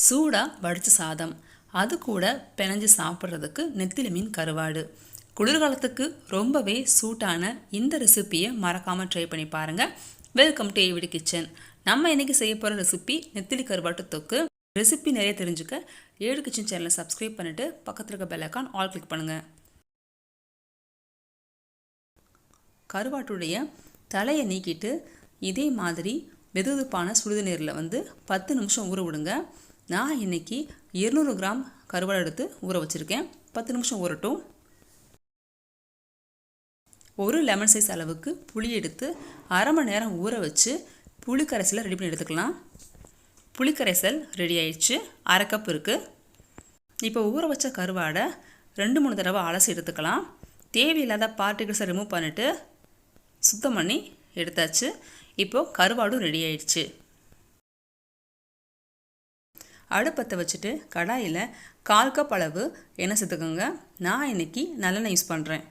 சூடாக வடித்த சாதம், அது கூட பிணைஞ்சு சாப்பிட்றதுக்கு நெத்திலி மீன் கருவாடு. குளிர்காலத்துக்கு ரொம்பவே சூட்டான இந்த ரெசிப்பியை மறக்காமல் ட்ரை பண்ணி பாருங்கள். Welcome to AVT kitchen. நம்ம இன்றைக்கி செய்ய போகிற ரெசிபி நெத்திலி கருவாட்டு தொக்கு. ரெசிபி நிறைய தெரிஞ்சுக்க ஏடு கிச்சன் சேனலை சப்ஸ்கிரைப் பண்ணிவிட்டு பக்கத்தில் இருக்க பெல் ஐகான் ஆல் கிளிக் பண்ணுங்கள். கருவாட்டுடைய தலையை நீக்கிட்டு இதே மாதிரி வெதுவெதுப்பான சுடுதண்ணீரில் 10 நிமிஷம் ஊற விடுங்க. நான் இன்றைக்கி 200 கிராம் கருவாடு எடுத்து ஊற வச்சுருக்கேன். 10 நிமிஷம் ஊறட்டும். ஒரு லெமன் சைஸ் அளவுக்கு புளி எடுத்து அரை மணி நேரம் ஊற வச்சு புளிக்கரைசலை ரெடி பண்ணி எடுத்துக்கலாம். புளிக்கரைசல் ரெடி ஆயிடுச்சு. அரை கப் இருக்குது. இப்போ ஊற வச்ச கருவாடை 2-3 தடவை அலசி எடுத்துக்கலாம். தேவையில்லாத பார்ட்டிகிள்ஸை ரிமூவ் பண்ணிவிட்டு சுத்தம் பண்ணி எடுத்தாச்சு. இப்போது கருவாடும் ரெடி ஆயிடுச்சு. அடுப்பத்தை வச்சுட்டு கடாயில் 1/4 கப் அளவு எண்ணெய் சேர்த்துக்கோங்க. நான் இன்றைக்கி நல்லெண்ணெய் யூஸ் பண்ணுறேன்.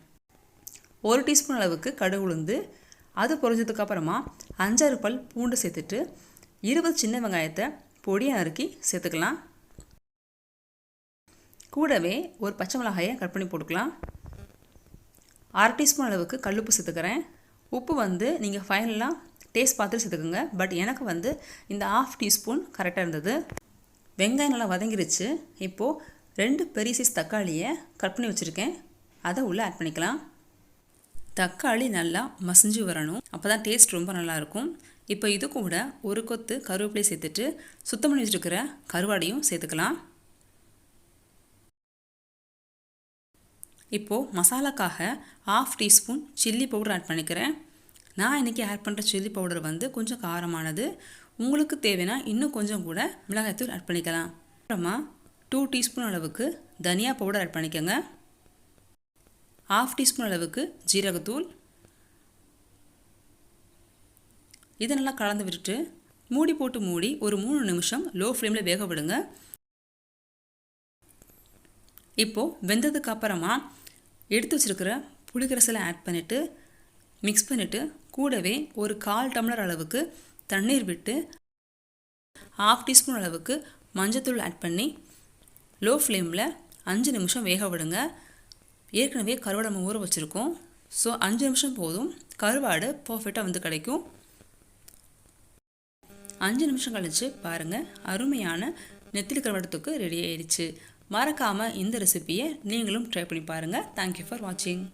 1 டீஸ்பூன் அளவுக்கு கடுகு உளுந்து, அது பொரிஞ்சதுக்கப்புறமா 5-6 பல் பூண்டு சேர்த்துட்டு 20 சின்ன வெங்காயத்தை பொடியாக நறுக்கி சேர்த்துக்கலாம். கூடவே ஒரு பச்சை மிளகாயை கட் பண்ணி போட்டுக்கலாம். 1/2 டீஸ்பூன் அளவுக்கு கல்லுப்பு சேர்த்துக்கிறேன். உப்பு நீங்கள் ஃபைனலாக டேஸ்ட் பார்த்துட்டு சேர்த்துக்கோங்க. பட் எனக்கு இந்த 1/2 டீஸ்பூன் கரெக்டாக இருந்தது. வெங்காயம் நல்லா வதங்கிருச்சு. இப்போது 2 பெரிய சைஸ் தக்காளியை கட் பண்ணி வச்சுருக்கேன். அதை உள்ளே ஆட் பண்ணிக்கலாம். தக்காளி நல்லா மசிஞ்சு வரணும். அப்போ தான் டேஸ்ட் ரொம்ப நல்லாயிருக்கும். இப்போ இது கூட ஒரு கொத்து கருவேப்பிலை சேர்த்துட்டு சுத்தம் பண்ணி வச்சுருக்கிற கருவாடையும் சேர்த்துக்கலாம். இப்போது மசாலாக்காக 1/2 டீஸ்பூன் சில்லி பவுடர் ஆட் பண்ணிக்கிறேன். நான் இன்றைக்கி ஆட் பண்ணுற சில்லி பவுடர் கொஞ்சம் காரமானது. உங்களுக்கு தேவைன்னா இன்னும் கொஞ்சம் கூட மிளகாய்த்தூள் ஆட் பண்ணிக்கலாம். அப்புறமா 2 டீஸ்பூன் அளவுக்கு தனியா பவுடர் ஆட் பண்ணிக்கோங்க. 1/2 டீஸ்பூன் அளவுக்கு ஜீரகத்தூள். இதை நல்லா கலந்து விட்டுட்டு மூடி ஒரு 3 நிமிஷம் லோ ஃப்ளேமில் வேக விடுங்க. இப்போது வெந்ததுக்கு அப்புறமா எடுத்து வச்சுருக்கிற புளிக்கரைசலை ஆட் பண்ணிவிட்டு மிக்ஸ் பண்ணிவிட்டு கூடவே ஒரு 1/4 டம்ளர் அளவுக்கு தண்ணீர் விட்டு 1/2 டீஸ்பூன் அளவுக்கு மஞ்சத்தூள் ஆட் பண்ணி லோ ஃப்ளேமில் 5 நிமிஷம் வேக விடுங்க. ஏற்கனவே கருவாடு நம்ம ஊற வச்சுருக்கோம். ஸோ 5 நிமிஷம் போதும். கருவாடு பர்ஃபெக்டாக கிடைக்கும். 5 நிமிஷம் கழித்து பாருங்கள், அருமையான நெத்திலி கருவாட்டுக்கு ரெடி ஆயிடுச்சு. மறக்காமல் இந்த ரெசிபியை நீங்களும் ட்ரை பண்ணி பாருங்கள். தேங்க்யூ ஃபார் வாட்சிங்.